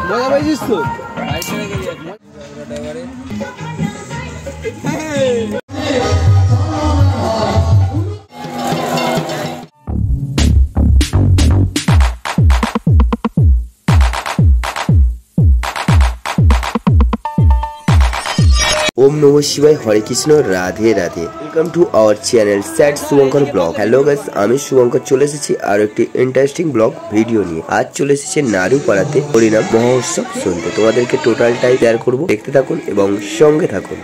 মজা পাইছিস তো? ओम नमः शिवाय हरे Krishna Radhe Radhe welcome to our channel sad Shubhankar blog. Hello guys आमी शुभंकर चले एसेছি আর একটি ইন্টারেস্টিং ব্লগ ভিডিও নিয়ে। আজ চলে এসেছে নাড়ুপাড়াতে হরিনাম মহোৎসব শুনতে। তোমাদেরকে টোটালটাই শেয়ার করব, দেখতে থাকুন এবং সঙ্গে থাকুন।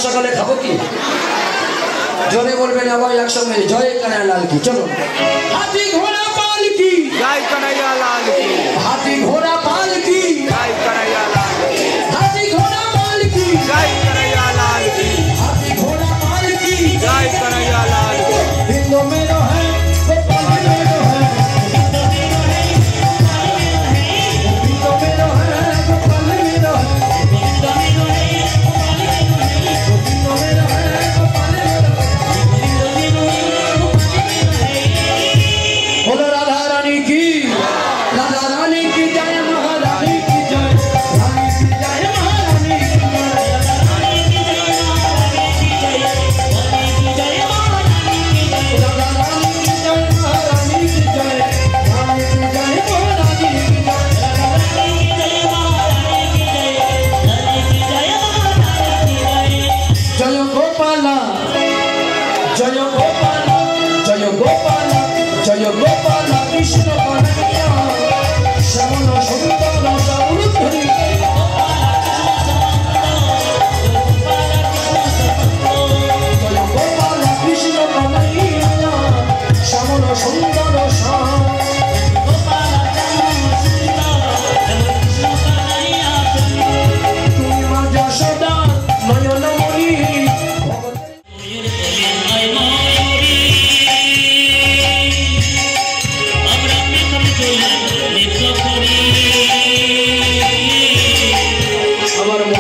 সকালে খাবো কি জোরে বলবেন আবার একসঙ্গে জয় কানাইয়া লাল কি। চলো হাতি ঘোড়া পাল কি জয় কানাইয়া লাল কি, হাতি ঘোড়া পাল কি জয় কানাইয়া লাল কি, হাতি ঘোড়া পাল কি জয় কানাইয়া লাল কি, হাতি ঘোড়া পাল কি জয় কানাইয়া লাল কি। हिंदू मेरो है गोपाल मेरो है, हिंदू मेरो है गोपाल मेरो है, बोलो राधा रानी की जय, महारानी की जय।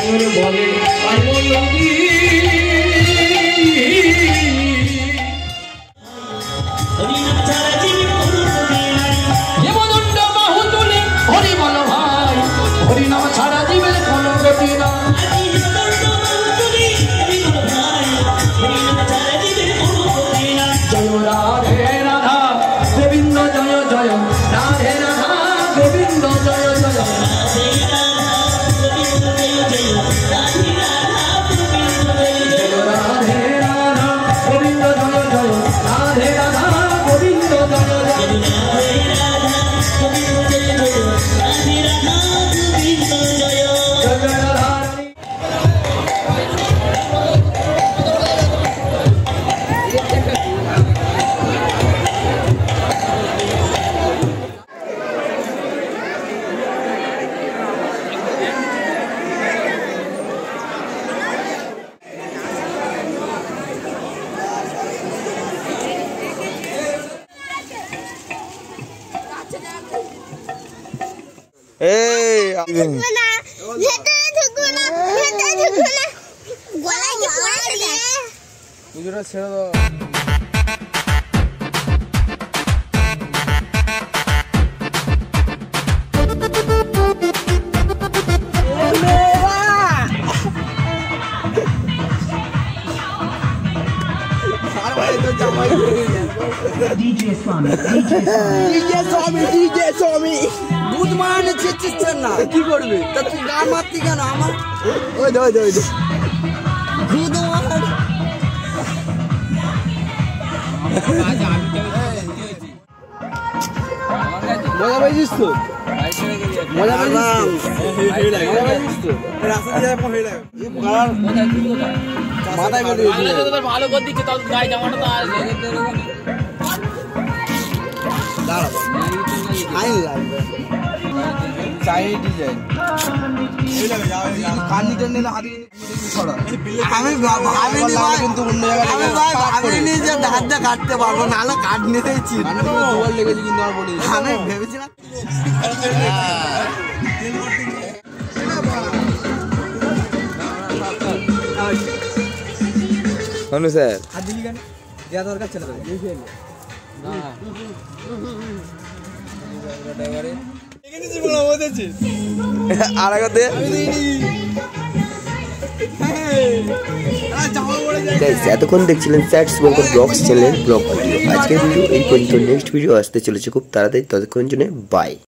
সাগর বলে হেমদণ্ড বাহু তুলে হরি বল ভাই, হরিনাম ছাড়া জীবের কোনো গতি না। জয় রাধে রাধা গোবিন্দ জয় জয়, রাধে রাধা গোবিন্দ জয় জয়, রাধে রাধা গোবিন্দ জয় জয়, রাধে রাধা গোবিন্দ জয় জয়। ছেড়ে দাও। DJ Swami ভূত মানে চেচ্ছিস না কি করবি তা তুই গান মারতি কেন আমার ওই দে ভূত মজা পাইছিস তো? মজা পাইছিস তো? মাথায় করে ভালো করে দিচ্ছে তাহলে গায়ে জামাটা তো আর ভাবিনি যে ধারটা কাটতে পারবো নাহলে কাট নিতেছি লেগেছি কিন্তু আমার বলি আমি ভেবেছিলাম অনু স্যার দরকার ছিল আর আগে এতক্ষণ দেখছিলেন স্যাড শুভঙ্কর ব্লগস চ্যানেলের ব্লগ ভিডিও। আজকের ভিডিও এই পর্যন্ত, নেক্সট ভিডিও আসতে চলেছে খুব তাড়াতাড়ি। ততক্ষণ জন্য বাই।